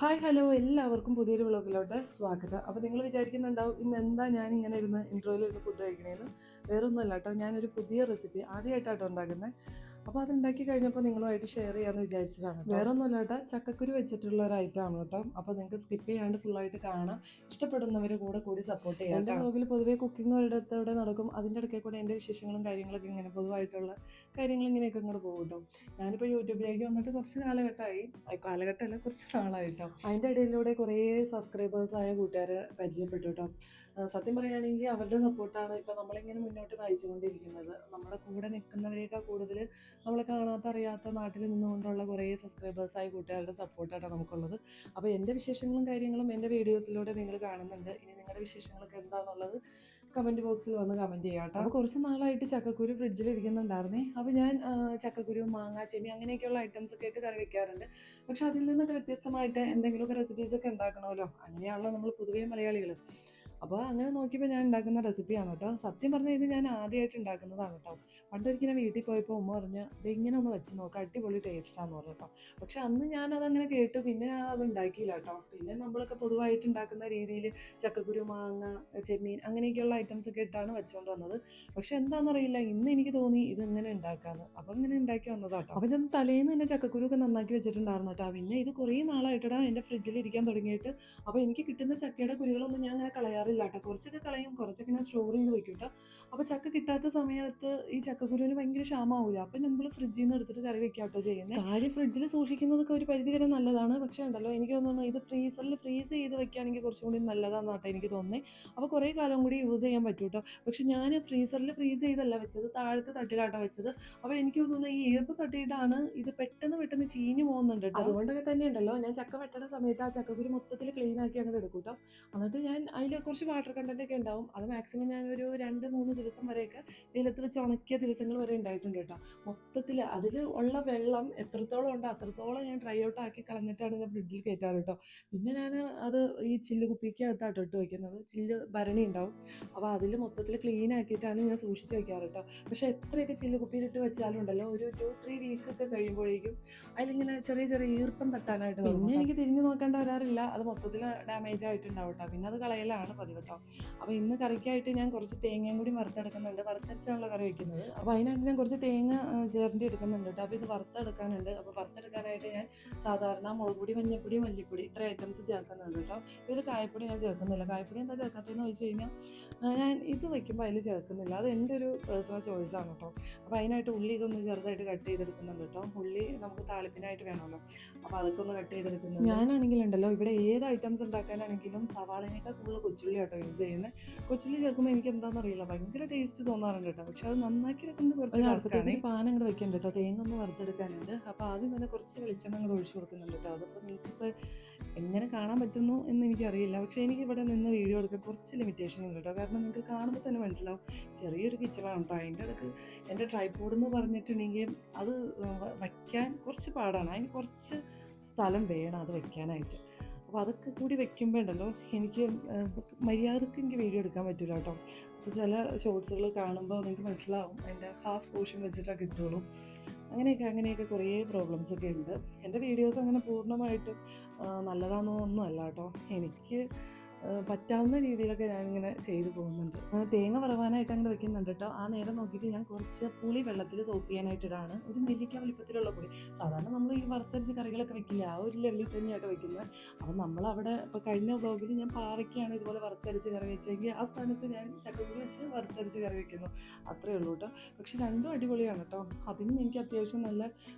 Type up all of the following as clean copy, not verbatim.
Hi hello എല്ലാവർക്കും പുതിയൊരു വ്ളോഗിലോട്ട് സ്വാഗതം. അപ്പോൾ നിങ്ങൾ വിചാരിക്കുന്നുണ്ടാവും ഇന്ന് എന്താ ഞാൻ ഇങ്ങനെ ഇരുന്ന് ഇൻട്രോയിൽ ഇരുന്ന് ഫുഡ് കഴിക്കണേന്ന്. വേറെ ഒന്നുമല്ല കേട്ടോ, ഞാനൊരു പുതിയ റെസിപ്പി ആദ്യമായിട്ടാട്ടോ ഉണ്ടാക്കുന്നത്. അപ്പോൾ അതുണ്ടാക്കി കഴിഞ്ഞപ്പോൾ നിങ്ങളുമായിട്ട് ഷെയർ ചെയ്യാമെന്ന് വിചാരിച്ചതാണ്. വേറെ ഒന്നുമല്ല കേട്ടോ, ചക്കക്കുരു വെച്ചിട്ടുള്ള ഒരു ഐറ്റമാണ് കേട്ടോ. അപ്പോൾ നിങ്ങൾക്ക് സ്കിപ്പ് ചെയ്യാണ്ട് ഫുള്ളായിട്ട് കാണാം. ഇഷ്ടപ്പെടുന്നവർ കൂടെ കൂടി സപ്പോർട്ട് ചെയ്യാം. എൻ്റെ വ്ളോഗിൽ പൊതുവേ കുക്കിംഗ് ഒരിടത്തോടെ നടക്കും. അതിൻ്റെ ഇടയ്ക്ക് കൂടെ എൻ്റെ വിശേഷങ്ങളും കാര്യങ്ങളൊക്കെ ഇങ്ങനെ പൊതുവായിട്ടുള്ള കാര്യങ്ങൾ ഇങ്ങനെയൊക്കെ ഇങ്ങോട്ട് പോകും കേട്ടോ. ഞാനിപ്പോൾ യൂട്യൂബിലേക്ക് വന്നിട്ട് കുറച്ച് കാലഘട്ടമായി, കാലഘട്ടമല്ല കുറച്ച് നാളായിട്ടോ. അതിൻ്റെ ഇടയിലൂടെ കുറേ സബ്സ്ക്രൈബേഴ്സായ കൂട്ടുകാരെ പരിചയപ്പെട്ടു കേട്ടോ. സത്യം പറയുകയാണെങ്കിൽ അവരുടെ സപ്പോർട്ടാണ് ഇപ്പോൾ നമ്മളിങ്ങനെ മുന്നോട്ട് നയിച്ചുകൊണ്ടിരിക്കുന്നത്. നമ്മുടെ കൂടെ നിൽക്കുന്നവരേക്കാൾ കൂടുതൽ നമ്മളെ കാണാത്ത അറിയാത്ത നാട്ടിൽ നിന്നുകൊണ്ടുള്ള കുറേ സബ്സ്ക്രൈബേഴ്സായ കൂട്ടുകാരുടെ സപ്പോർട്ടാണ് നമുക്കുള്ളത്. അപ്പോൾ എൻ്റെ വിശേഷങ്ങളും കാര്യങ്ങളും എൻ്റെ വീഡിയോസിലൂടെ നിങ്ങൾ കാണുന്നുണ്ട്. ഇനി നിങ്ങളുടെ വിശേഷങ്ങളൊക്കെ എന്താണെന്നുള്ളത് കമൻറ്റ് ബോക്സിൽ വന്ന് കമൻറ്റ് ചെയ്യാം കേട്ടോ. അപ്പോൾ കുറച്ച് നാളായിട്ട് ചക്കക്കുരു ഫ്രിഡ്ജിൽ ഇരിക്കുന്നുണ്ടായിരുന്നേ. അപ്പോൾ ഞാൻ ചക്കക്കുരു, മാങ്ങ, ചെമ്മീൻ അങ്ങനെയൊക്കെയുള്ള ഐറ്റംസ് ഒക്കെ ഇട്ട് കറി വെക്കാറുണ്ട്. പക്ഷെ അതിൽ നിന്നൊക്കെ വ്യത്യസ്തമായിട്ട് എന്തെങ്കിലുമൊക്കെ റെസിപ്പീസൊക്കെ ഉണ്ടാക്കണമല്ലോ, അങ്ങനെയാണല്ലോ നമ്മൾ പൊതുവേ മലയാളികൾ. അപ്പോൾ അങ്ങനെ നോക്കിയപ്പോൾ ഞാൻ ഉണ്ടാക്കുന്ന റെസിപ്പിയാണ് കേട്ടോ. സത്യം പറഞ്ഞാൽ ഇത് ഞാൻ ആദ്യമായിട്ട് ഉണ്ടാക്കുന്നതാണ് കേട്ടോ. പണ്ടൊരിക്കലും വീട്ടിൽ പോയപ്പോൾ ഉമ്മ പറഞ്ഞ് ഇത് ഇങ്ങനെ ഒന്ന് വെച്ച് നോക്കാം, അടിപൊളി ടേസ്റ്റാന്ന് പറഞ്ഞു കേട്ടോ. പക്ഷെ അന്ന് ഞാനതങ്ങനെ കേട്ടു, പിന്നെ ഞാൻ അത് ഉണ്ടാക്കിയില്ല കേട്ടോ. പിന്നെ നമ്മളൊക്കെ പൊതുവായിട്ട് ഉണ്ടാക്കുന്ന രീതിയിൽ ചക്കക്കുരു, മാങ്ങ, ചെമ്മീൻ അങ്ങനെയൊക്കെയുള്ള ഐറ്റംസ് ഒക്കെ ഇട്ടാണ് വെച്ചുകൊണ്ട് വന്നത്. പക്ഷെ എന്താണെന്നറിയില്ല, ഇന്ന് എനിക്ക് തോന്നി ഇത് ഇങ്ങനെ ഉണ്ടാക്കാമെന്ന്. അപ്പം ഇങ്ങനെ ഉണ്ടാക്കി വന്നതാട്ടോ. അപ്പം ഞാൻ തലേന്ന് തന്നെ ചക്കക്കുരു ഒക്കെ നന്നാക്കി വെച്ചിട്ടുണ്ടായിരുന്നു കേട്ടോ. പിന്നെ ഇത് കുറേ നാളായിട്ടാ എൻ്റെ ഫ്രിഡ്ജിൽ ഇരിക്കാൻ തുടങ്ങിയിട്ട്. അപ്പോൾ എനിക്ക് കിട്ടുന്ന ചക്കയുടെ കുരുകളൊന്നും ഞാൻ അങ്ങനെ കളയാറില്ല കേട്ടോ. കുറച്ചൊക്കെ കളയും, കുറച്ചൊക്കെ ഞാൻ സ്റ്റോർ ചെയ്ത് വെക്കും കേട്ടോ. അപ്പോൾ ചക്ക കിട്ടാത്ത സമയത്ത് ഈ ചക്കക്കുരുവിന് ഭയങ്കര ക്ഷാമമാവില്ല. അപ്പം നമ്മൾ ഫ്രിഡ്ജിൽ നിന്ന് എടുത്തിട്ട് കറി വെക്കുക കേട്ടോ ചെയ്യുന്നത്. കാര്യം ഫ്രിഡ്ജിൽ സൂക്ഷിക്കുന്നതൊക്കെ ഒരു പരിധി വരെ നല്ലതാണ്. പക്ഷേ ഉണ്ടല്ലോ, എനിക്ക് തോന്നുന്നു ഇത് ഫ്രീസറിൽ ഫ്രീസ് ചെയ്ത് വെക്കുകയാണെങ്കിൽ കുറച്ചും കൂടി നല്ലതാണെന്ന് കേട്ടോ എനിക്ക് തോന്നുന്നത്. അപ്പോൾ കുറേ കാലം കൂടി യൂസ് ചെയ്യാൻ പറ്റും കേട്ടോ. പക്ഷെ ഞാൻ ഫ്രീസറിൽ ഫ്രീസ് ചെയ്തല്ല വെച്ചത്, താഴത്തെ തട്ടിലാട്ടോ വെച്ചത്. അപ്പോൾ എനിക്ക് തോന്നുന്നു ഈ ഈർപ്പ് തട്ടിയിട്ടാണ് ഇത് പെട്ടെന്ന് ചീഞ്ഞു പോകുന്നുണ്ട് കേട്ടോ. അതുകൊണ്ടൊക്കെ തന്നെ ഉണ്ടല്ലോ, ഞാൻ ചക്ക വെട്ടുന്ന സമയത്ത് ആ ചക്കക്കുരു മൊത്തത്തിൽ ക്ലീൻ ആക്കി അങ്ങോട്ട് എടുക്കും കേട്ടോ. എന്നിട്ട് ഞാൻ അതിൽ കുറച്ച് വാട്ടർ കണ്ടന്റ് ഒക്കെ ഉണ്ടാവും. അത് മാക്സിമം ഞാനൊരു 2-3 ദിവസം വരെയൊക്കെ വെയിലത്ത് വെച്ച് ഉണക്കിയ ദിവസങ്ങൾ വരെ ഉണ്ടായിട്ടുണ്ട് കേട്ടോ. മൊത്തത്തിൽ അതിൽ ഉള്ള വെള്ളം എത്രത്തോളം ഉണ്ടോ അത്രത്തോളം ഞാൻ ഡ്രൈ ഔട്ട് ആക്കി കളഞ്ഞിട്ടാണ് ഞാൻ ഫ്രിഡ്ജിൽ കയറ്റാറ് കേട്ടോ. പിന്നെ ഞാൻ അത് ഈ ചില്ല് കുപ്പിക്കകത്താട്ടോ ഇട്ട് വയ്ക്കുന്നത്. ചില്ല് ഭരണി ഉണ്ടാവും, അപ്പോൾ അതിൽ മൊത്തത്തിൽ ക്ലീൻ ആക്കിയിട്ടാണ് ഞാൻ സൂക്ഷിച്ച് വയ്ക്കാറ് കേട്ടോ. പക്ഷേ എത്രയൊക്കെ ചില്ല് കുപ്പിയിലിട്ട് വെച്ചാലും ഉണ്ടല്ലോ, ഒരു 2-3 വീക്കൊക്കെ കഴിയുമ്പോഴേക്കും അതിലിങ്ങനെ ചെറിയ ചെറിയ ഈർപ്പം തട്ടാനായിട്ട്. പിന്നെ എനിക്ക് തിരിഞ്ഞു നോക്കേണ്ട വരാറില്ല, അത് മൊത്തത്തിൽ ഡാമേജ് ആയിട്ടുണ്ടാവും കേട്ടോ. പിന്നെ അത് കളയലാണ് പതിവ് കേട്ടോ. അപ്പോൾ ഇന്ന് കറിക്കായിട്ട് ഞാൻ കുറച്ച് തേങ്ങയും കൂടി വറുത്തെടുക്കുന്നുണ്ട്. വറുത്തരച്ചാണല്ലോ കറി വയ്ക്കുന്നത്. അപ്പോൾ അതിനായിട്ട് ഞാൻ കുറച്ച് തേങ്ങ ചേർത്തി എടുക്കുന്നുണ്ട് കേട്ടോ. അപ്പോൾ ഇത് വറുത്തെടുക്കാനുണ്ട്. അപ്പോൾ വറുത്തെടുക്കാനായിട്ട് ഞാൻ സാധാരണ മുളക് പൊടി, മഞ്ഞൾപ്പൊടി, മല്ലിപ്പൊടി ഇത്ര ഐറ്റംസ് ചേർക്കുന്നുണ്ട് കേട്ടോ. ഇതിൽ കായപ്പൊടി ഞാൻ ചേർക്കുന്നില്ല. കായപ്പൊടി എന്താ ചേർക്കാത്തതെന്ന് ചോദിച്ചു കഴിഞ്ഞാൽ ഞാൻ ഇത് വയ്ക്കുമ്പോൾ അതിൽ ചേർക്കുന്നില്ല. അത് എൻ്റെ ഒരു പേഴ്സണൽ ചോയ്സാണ് കേട്ടോ. അപ്പോൾ അതിനായിട്ട് ഉള്ളി ഇതൊന്ന് ചെറുതായിട്ട് കട്ട് ചെയ്തെടുക്കുന്നുണ്ട് കേട്ടോ. ഉള്ളി നമുക്ക് താളിപ്പിനായിട്ട് വേണമല്ലോ, അപ്പോൾ അതൊക്കെ ഒന്ന് കട്ട് ചെയ്തെടുക്കുന്നു. ഞാനാണെങ്കിലുണ്ടല്ലോ ഇവിടെ ഏത് ഐറ്റംസ് ഉണ്ടാക്കാനാണെങ്കിലും സവാളേനേക്കാൾ കൂടുതൽ കൊച്ചുള്ളി കേട്ടോ യൂസ് ചെയ്യുന്നത്. കൊച്ചുള്ളി ചേർക്കുമ്പോൾ എനിക്ക് എന്താണെന്ന് അറിയില്ല, ഭയങ്കര ടേസ്റ്റ് തോന്നാറുണ്ട് കേട്ടോ. പക്ഷെ അത് നന്നാക്കി എടുക്കുന്നത് കുറച്ച് ടാസ്ക്കാണ്. പാൻ അങ്ങോട്ട് വെക്കുന്നുണ്ട് കേട്ടോ, തേങ്ങ ഒന്ന് വറുത്തെടുക്കാനുണ്ട്. അപ്പോൾ ആദ്യം തന്നെ കുറച്ച് വെളിച്ചെണ്ണ അങ്ങോട്ട് ഒഴിച്ചു കൊടുക്കുന്നുണ്ട് കേട്ടോ. അതിപ്പോൾ നിങ്ങൾക്കിപ്പോൾ എങ്ങനെ കാണാൻ പറ്റുന്നു എന്ന് എനിക്കറിയില്ല. പക്ഷേ എനിക്ക് ഇവിടെ നിന്ന് വീഡിയോ എടുക്കാൻ കുറച്ച് ലിമിറ്റേഷൻ ഉണ്ട് കേട്ടോ. കാരണം നിങ്ങൾക്ക് കാണുമ്പോൾ തന്നെ മനസ്സിലാവും ചെറിയൊരു കിച്ചണാണ് കേട്ടോ. അതിൻ്റെ ഇടയ്ക്ക് എൻ്റെ ട്രൈപോഡ് എന്ന് പറഞ്ഞിട്ടുണ്ടെങ്കിൽ അത് വയ്ക്കാൻ കുറച്ച് പാടാണ്. അതിന് കുറച്ച് സ്ഥലം വേണം അത് വയ്ക്കാനായിട്ട്. അപ്പോൾ അതൊക്കെ കൂടി വെക്കുമ്പോൾ ഉണ്ടല്ലോ, എനിക്ക് മര്യാദക്ക് എനിക്ക് വീഡിയോ എടുക്കാൻ പറ്റില്ല കേട്ടോ. അപ്പോൾ ചില ഷോർട്സുകൾ കാണുമ്പോൾ നിങ്ങൾക്ക് മനസ്സിലാവും അതിൻ്റെ ഹാഫ് പോർഷൻ വെച്ചിട്ടാണ് കിട്ടുള്ളൂ. അങ്ങനെയൊക്കെ കുറേ പ്രോബ്ലംസ് ഒക്കെ ഉണ്ട്. എൻ്റെ വീഡിയോസ് അങ്ങനെ പൂർണ്ണമായിട്ടും നല്ലതാണെന്നൊന്നും അല്ല കേട്ടോ. എനിക്ക് പറ്റാവുന്ന രീതിയിലൊക്കെ ഞാനിങ്ങനെ ചെയ്തു പോകുന്നുണ്ട്. തേങ്ങ വറവാനായിട്ട് അങ്ങനെ വെക്കുന്നുണ്ട് കേട്ടോ. ആ നേരം നോക്കിയിട്ട് ഞാൻ കുറച്ച് പുളി വെള്ളത്തിൽ സോക്ക് ചെയ്യാനായിട്ടിടാണ്. ഒരു നെല്ലിക്ക വലിപ്പത്തിലുള്ള പുളി. സാധാരണ നമ്മൾ ഈ വറുത്തരച്ച് കറികളൊക്കെ വെക്കില്ല, ആ ഒരു ലെവലിൽ തന്നെയായിട്ട് വെക്കുന്നത്. അപ്പം നമ്മളവിടെ ഇപ്പോൾ കഴിഞ്ഞ വ്ളോഗിൽ ഞാൻ പാവയ്ക്കാണ് ഇതുപോലെ വറുത്തരച്ച് കറി വെച്ചെങ്കിൽ ആ സ്ഥാനത്ത് ഞാൻ ചക്കക്കുരു വെച്ച് വറുത്തരച്ച് കറി വെക്കുന്നു. അത്രയേ ഉള്ളൂ കേട്ടോ. പക്ഷെ രണ്ടും അടിപൊളിയാണ് കേട്ടോ. അതിനും എനിക്ക് അത്യാവശ്യം നല്ല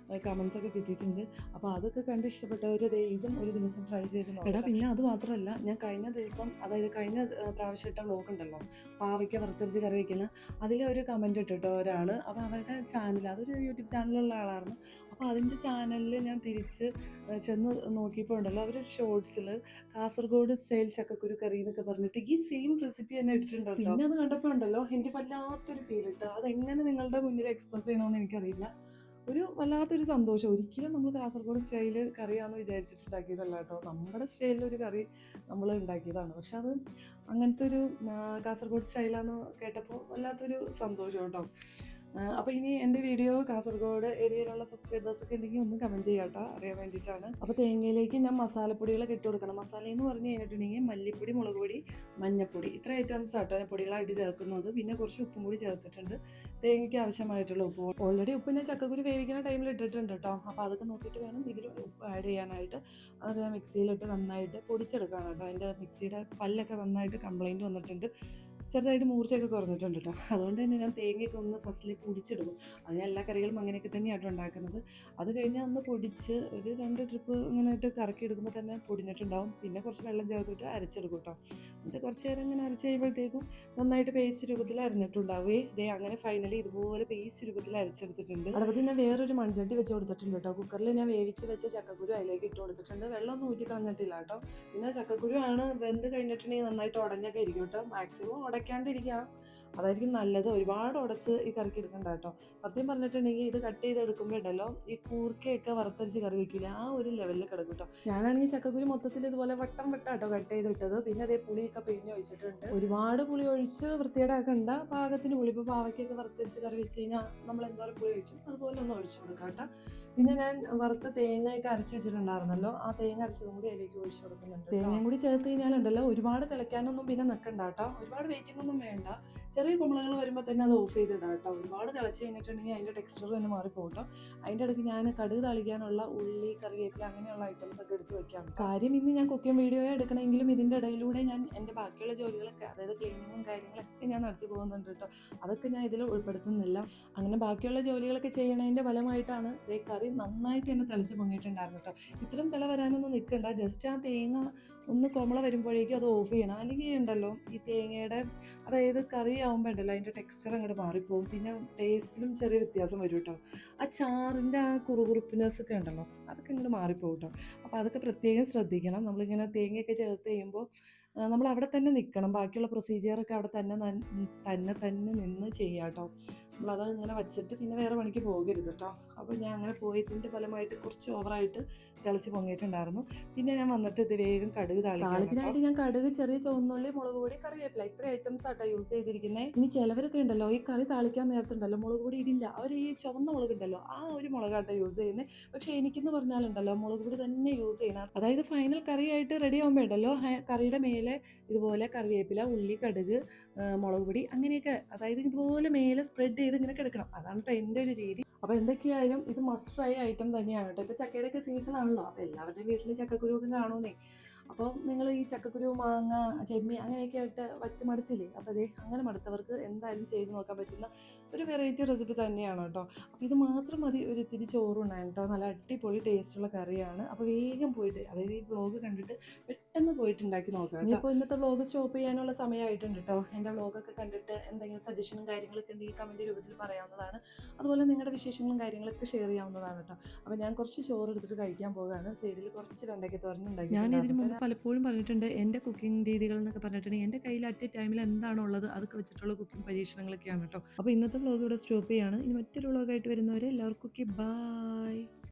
കമൻസ് ഒക്കെ കിട്ടിയിട്ടുണ്ട്. അപ്പോൾ അതൊക്കെ കണ്ട് ഇഷ്ടപ്പെട്ടവർ ഇതും ഒരു ദിവസം ട്രൈ ചെയ്ത് നോക്കാം. പിന്നെ അത് മാത്രമല്ല, ഞാൻ കഴിഞ്ഞ കഴിഞ്ഞ പ്രാവശ്യം ഇട്ട വ്ളോഗ് ഉണ്ടല്ലോ, പാവയ്ക്ക വറുത്തരച്ച് കറി വയ്ക്കുന്ന, അതിലൊരു കമൻറ്റ് ഇട്ടിട്ടോ ഒരാൾ. അപ്പോൾ അവരുടെ ചാനൽ, അതൊരു യൂട്യൂബ് ചാനലുള്ള ആളായിരുന്നു. അപ്പോൾ അതിൻ്റെ ചാനലിൽ ഞാൻ തിരിച്ച് ചെന്ന് നോക്കിയപ്പോൾ ഉണ്ടല്ലോ, അവർ ഷോർട്സിൽ കാസർഗോഡ് സ്റ്റൈൽ ചക്കക്കുരു കറി എന്നൊക്കെ പറഞ്ഞിട്ട് ഈ സെയിം റെസിപ്പി തന്നെ ഇട്ടിട്ടുണ്ടല്ലോ. പിന്നെ അത് കണ്ടപ്പോൾ ഉണ്ടല്ലോ എനിക്ക് വല്ലാത്തൊരു ഫീൽ ഇട്ടോ. അതെങ്ങനെ നിങ്ങളുടെ മുന്നിൽ എക്സ്പ്രസ് ചെയ്യണമെന്ന് എനിക്കറിയില്ല. ഒരു വല്ലാത്തൊരു സന്തോഷം. ഒരിക്കലും നമ്മൾ കാസർഗോഡ് സ്റ്റൈല് കറിയാണെന്ന് വിചാരിച്ചിട്ടുണ്ടാക്കിയതല്ല കേട്ടോ. നമ്മുടെ സ്റ്റൈലിലൊരു കറി നമ്മൾ ഉണ്ടാക്കിയതാണ്. പക്ഷെ അത് അങ്ങനത്തെ ഒരു കാസർഗോഡ് സ്റ്റൈലാണെന്ന് കേട്ടപ്പോൾ വല്ലാത്തൊരു സന്തോഷം കേട്ടോ. അപ്പോൾ ഇനി എൻ്റെ വീഡിയോ കാസർഗോഡ് ഏരിയയിലുള്ള സബ്സ്ക്രൈബേഴ്സൊക്കെ ഉണ്ടെങ്കിൽ ഒന്ന് കമൻറ്റ് ചെയ്യാം കേട്ടോ, അറിയാൻ വേണ്ടിയിട്ടാണ്. അപ്പോൾ തേങ്ങയിലേക്ക് ഞാൻ മസാലപ്പൊടികളൊക്കെ ഇട്ട് കൊടുക്കണം. മസാല എന്ന് പറഞ്ഞു കഴിഞ്ഞിട്ടുണ്ടെങ്കിൽ മല്ലിപ്പൊടി, മുളക് പൊടി, മഞ്ഞൾപ്പൊടി, ഇത്ര ഐറ്റംസ് ആട്ടോ ഞാൻ പൊടികളായിട്ട് ചേർക്കുന്നത്. പിന്നെ കുറച്ച് ഉപ്പും കൂടി ചേർത്തിട്ടുണ്ട്, തേങ്ങയ്ക്ക് ആവശ്യമായിട്ടുള്ള ഉപ്പ്. ഓൾറെഡി ഉപ്പ് ഞാൻ ചക്കക്കുരു വേവിക്കുന്ന ടൈമിൽ ഇട്ടിട്ടുണ്ട് കേട്ടോ. അപ്പോൾ അതൊക്കെ നോക്കിയിട്ട് വേണം ഇതിൽ ഉപ്പ് ആഡ് ചെയ്യാനായിട്ട്. അത് ഞാൻ മിക്സിയിലിട്ട് നന്നായിട്ട് പൊടിച്ചെടുക്കുകയാണ് കേട്ടോ. അതിൻ്റെ മിക്സിയുടെ പല്ലൊക്കെ നന്നായിട്ട് കംപ്ലൈൻറ്റ് വന്നിട്ടുണ്ട്, ചെറുതായിട്ട് മൂർച്ചയൊക്കെ കുറഞ്ഞിട്ടുണ്ട് കേട്ടോ. അതുകൊണ്ട് തന്നെ ഞാൻ തേങ്ങയൊക്കെ ഒന്ന് ഫസ്റ്റിൽ പൊടിച്ചെടുക്കും. അത് ഞാൻ എല്ലാ കറികളും അങ്ങനെയൊക്കെ തന്നെയാണ് ഉണ്ടാക്കുന്നത്. അത് കഴിഞ്ഞ് ഒന്ന് പൊടിച്ച് ഒരു 2 ട്രിപ്പ് ഇങ്ങനെയായിട്ട് കറക്കി എടുക്കുമ്പോൾ തന്നെ പൊടിഞ്ഞിട്ടുണ്ടാവും. പിന്നെ കുറച്ച് വെള്ളം ചേർത്തിട്ട് അരച്ചെടുക്കും കേട്ടോ. എന്നിട്ട് കുറച്ച് നേരം ഇങ്ങനെ അരച്ച് കഴിയുമ്പോഴത്തേക്കും നന്നായിട്ട് പേസ്റ്റ് രൂപത്തിൽ അരിഞ്ഞിട്ടുണ്ടാവേ. ഇതേ അങ്ങനെ ഫൈനലി ഇതുപോലെ പേസ്റ്റ് രൂപത്തിൽ അരച്ചെടുത്തിട്ടുണ്ട്. അടുപ്പത്തിൽ ഞാൻ വേറൊരു മൺചട്ടി വെച്ച് കൊടുത്തിട്ടുണ്ട് കേട്ടോ. കുക്കറിൽ ഞാൻ വേവിച്ച് വെച്ച ചക്കക്കുരു അതിലേക്ക് ഇട്ട് കൊടുത്തിട്ടുണ്ട്. വെള്ളമൊന്നും ഊറ്റി കളഞ്ഞിട്ടില്ല കേട്ടോ. പിന്നെ ചക്കക്കുരു ആണ് വെന്ത് കഴിഞ്ഞിട്ടുണ്ടെങ്കിൽ നന്നായിട്ട് ഉടഞ്ഞൊക്കെ ഇരിക്കും കേട്ടോ. മാക്സിമം ഉടയ്ക്കാണ്ടിരിക്കുക, അതായിരിക്കും നല്ലത്. ഒരുപാട് ഉടച്ച് ഈ കറിക്ക് എടുക്കണ്ട കേട്ടോ. സത്യം പറഞ്ഞിട്ടുണ്ടെങ്കിൽ ഇത് കട്ട് ചെയ്തെടുക്കുമ്പോൾ ഉണ്ടല്ലോ ഈ കൂർക്കയൊക്കെ വറുത്തരിച്ച് കറി വെക്കില്ല, ആ ഒരു ലെവലിൽ കിടക്കും കേട്ടോ. ഞാനാണെങ്കിൽ ചക്കക്കുരു മൊത്തത്തിൽ ഇതുപോലെ വട്ടം കേട്ടോ കട്ട് ചെയ്തിട്ടത്. പിന്നെ അതേ പുളിയൊക്കെ പിഴിഞ്ഞ് ഒഴിച്ചിട്ടുണ്ട്. ഒരുപാട് പുളി ഒഴിച്ച് വൃത്തിയേടാക്കണ്ട, പാകത്തിന് പുളി. ഇപ്പോൾ പാവയ്ക്കൊക്കെ വറുത്തരിച്ച് കറി വെച്ച് കഴിഞ്ഞാൽ നമ്മൾ എന്തോരം പുളി ഒഴിക്കും അതുപോലെ ഒന്ന് ഒഴിച്ചു കൊടുക്കാം കേട്ടോ. പിന്നെ ഞാൻ വറുത്ത തേങ്ങയൊക്കെ അരച്ച് വെച്ചിട്ടുണ്ടായിരുന്നല്ലോ, ആ തേങ്ങ അരച്ചതും കൂടി അതിലേക്ക് ഒഴിച്ചു കൊടുക്കുന്നുണ്ട്. തേങ്ങയും കൂടി ചേർത്ത് കഴിഞ്ഞാലുണ്ടല്ലോ ഒരുപാട് തിളയ്ക്കാനൊന്നും പിന്നെ നിൽക്കണ്ട കേട്ടോ. ഒരുപാട് വെയിറ്റിംഗ് ഒന്നും വേണ്ട. ചെറിയ കുമ്പളങ്ങൾ വരുമ്പോൾ തന്നെ അത് ഓഫ് ചെയ്തിടാം കേട്ടോ. ഒരുപാട് തിളച്ച് കഴിഞ്ഞിട്ടുണ്ടെങ്കിൽ അതിൻ്റെ ടെക്സ്ചർ തന്നെ മാറിപ്പോട്ടോ. അതിൻ്റെ ഇടയ്ക്ക് ഞാൻ കടുക് താളിക്കാനുള്ള ഉള്ളി, കറിവേപ്പില അങ്ങനെയുള്ള ഐറ്റംസ് ഒക്കെ എടുത്ത് വെക്കാം. കാര്യം ഇന്ന് ഞാൻ കുക്കിംഗ് വീഡിയോ എടുക്കണമെങ്കിലും ഇതിൻ്റെ ഇടയിലൂടെ ഞാൻ എൻ്റെ ബാക്കിയുള്ള ജോലികളൊക്കെ, അതായത് ക്ലീനിങ്ങും കാര്യങ്ങളൊക്കെ ഞാൻ നടത്തി പോകുന്നുണ്ട് കേട്ടോ. അതൊക്കെ ഞാൻ ഇതിൽ ഉൾപ്പെടുത്തുന്നില്ല. അങ്ങനെ ബാക്കിയുള്ള ജോലികളൊക്കെ ചെയ്യണതിൻ്റെ ഫലമായിട്ടാണ് ഈ കറി നന്നായിട്ട് തന്നെ തിളച്ച് പൊങ്ങിയിട്ടുണ്ടായിരുന്നു കേട്ടോ. ഇത്രയും തിള വരാനൊന്നും നിൽക്കണ്ട, ജസ്റ്റ് ആ തേങ്ങ ഒന്ന് കോമള വരുമ്പോഴേക്കും അത് ഓഫ് ചെയ്യണം. അല്ലെങ്കിൽ ഉണ്ടല്ലോ ഈ തേങ്ങയുടെ, അതായത് കറി ആകുമ്പോൾ ഉണ്ടല്ലോ അതിൻ്റെ ടെക്സ്ചർ അങ്ങോട്ട് മാറിപ്പോവും. പിന്നെ ടേസ്റ്റിലും ചെറിയ വ്യത്യാസം വരും കേട്ടോ. ആ ചാറിൻ്റെ ആ കുറുകുറുപ്പിനെസ് ഒക്കെ ഉണ്ടല്ലോ അതൊക്കെ ഇങ്ങോട്ട് മാറിപ്പോകും കേട്ടോ. അപ്പോൾ അതൊക്കെ പ്രത്യേകം ശ്രദ്ധിക്കണം. നമ്മളിങ്ങനെ തേങ്ങയൊക്കെ ചേർത്ത് കഴിയുമ്പോൾ നമ്മൾ അവിടെ തന്നെ നിൽക്കണം. ബാക്കിയുള്ള പ്രൊസീജിയറൊക്കെ അവിടെ തന്നെ നിന്ന് ചെയ്യാം കേട്ടോ. നമ്മളത് ഇങ്ങനെ വച്ചിട്ട് പിന്നെ വേറെ പണിക്ക് പോകരുത് കേട്ടോ. അപ്പോൾ ഞാൻ അങ്ങനെ പോയതിൻ്റെ ഫലമായിട്ട് കുറച്ച് ഓവറായിട്ട് തിളച്ച് പൊങ്ങിയിട്ടുണ്ടായിരുന്നു. പിന്നെ ഞാൻ വന്നിട്ട് ഇത് വേഗം കടുക് താളിപ്പിനായിട്ട് ഞാൻ കടുക്, ചെറിയ ചുവന്നുള്ളി, മുളക് പൊടി, കറിവേപ്പില, ഇത്ര ഐറ്റംസ് ആട്ടോ യൂസ് ചെയ്തിരിക്കുന്നത്. ഇനി ചിലവരൊക്കെ ഉണ്ടല്ലോ ഈ കറി താളിക്കാൻ നേരത്തുണ്ടല്ലോ മുളക് പൊടി ഇടില്ല, അവർ ഈ ചുവന്ന മുളക് ഉണ്ടല്ലോ ആ ഒരു മുളകാട്ടോ യൂസ് ചെയ്യുന്നത്. പക്ഷേ എനിക്കെന്ന് പറഞ്ഞാലുണ്ടല്ലോ മുളക് പൊടി തന്നെ യൂസ് ചെയ്യണം. അതായത് ഫൈനൽ കറിയായിട്ട് റെഡി ആകുമ്പോൾ ഉണ്ടല്ലോ കറിയുടെ മേലെ ഇതുപോലെ കറിവേപ്പില, ഉള്ളി, കടുക്, മുളക് പൊടി അങ്ങനെയൊക്കെ, അതായത് ഇതുപോലെ മേലെ സ്പ്രെഡ് ചെയ്ത് ഇങ്ങനെ കിടക്കണം. അതാണ് കേട്ടോ എൻ്റെ ഒരു രീതി. അപ്പോൾ എന്തൊക്കെയായാലും ഇത് മസ്റ്റ് ട്രൈ ഐറ്റം തന്നെയാണ് കേട്ടോ. ഇപ്പോൾ ചക്കയുടെയൊക്കെ സീസൺ ആണല്ലോ, അപ്പോൾ എല്ലാവരുടെയും വീട്ടിൽ ചക്കക്കുരുവൊക്കെ കാണുമെന്നേ. അപ്പോൾ നിങ്ങൾ ഈ ചക്കക്കുരു, മാങ്ങ, ചെമ്മീൻ അങ്ങനെയൊക്കെ ആയിട്ട് വച്ച് മടുത്തില്ലേ? അപ്പോൾ അതേ അങ്ങനെ മടുത്തവർക്ക് എന്തായാലും ചെയ്ത് നോക്കാൻ പറ്റുന്ന ഒരു വെറൈറ്റി റെസിപ്പി തന്നെയാണ് കേട്ടോ. അപ്പോൾ ഇത് മാത്രം മതി ഒരു ഇത്തിരി ചോറുണ്ടായിരുന്നു കേട്ടോ. നല്ല അടിപൊളി ടേസ്റ്റുള്ള കറിയാണ്. അപ്പോൾ വേഗം പോയിട്ട്, അതായത് ഈ വ്ളോഗ് കണ്ടിട്ട് പെട്ടെന്ന് പോയിട്ട് ഉണ്ടാക്കി നോക്കാം. ഇപ്പോൾ ഇന്നത്തെ വ്ളോഗ് സ്റ്റോപ്പ് ചെയ്യാനുള്ള സമയമായിട്ടുണ്ട് കേട്ടോ. എൻ്റെ വ്ളോഗൊക്കെ കണ്ടിട്ട് എന്തെങ്കിലും സജഷനും കാര്യങ്ങളൊക്കെ ഉണ്ടെങ്കിൽ കമൻറ്റ് രൂപത്തിൽ പറയാവുന്നതാണ്. അതുപോലെ നിങ്ങളുടെ വിശേഷങ്ങളും കാര്യങ്ങളൊക്കെ ഷെയർ ചെയ്യാവുന്നതാണ് കേട്ടോ. അപ്പോൾ ഞാൻ കുറച്ച് ചോറ് എടുത്തിട്ട് കഴിക്കാൻ പോകുകയാണ്. സൈഡിൽ കുറച്ച് വെണ്ടയ്ക്ക തോരനുണ്ടാക്കി. ഞാൻ ഇതിന് മുമ്പ് പലപ്പോഴും പറഞ്ഞിട്ടുണ്ട് എൻ്റെ കുക്കിംഗ് രീതികൾ എന്നൊക്കെ പറഞ്ഞിട്ടുണ്ടെങ്കിൽ എൻ്റെ കയ്യിൽ അറ്റ് എ ടൈമിൽ എന്താണോ ഉള്ളത് അതൊക്കെ വെച്ചിട്ടുള്ള കുക്കിംഗ് പരീക്ഷണങ്ങളൊക്കെയാണ് കേട്ടോ. അപ്പോൾ ഇന്നത്തെ വ്ളോഗ് ഇവിടെ സ്റ്റോപ്പ് ചെയ്യാണ്. ഇനി മറ്റൊരു വ്ളോഗായിട്ട് വരുന്നവരെ എല്ലാവർക്കും ബൈ.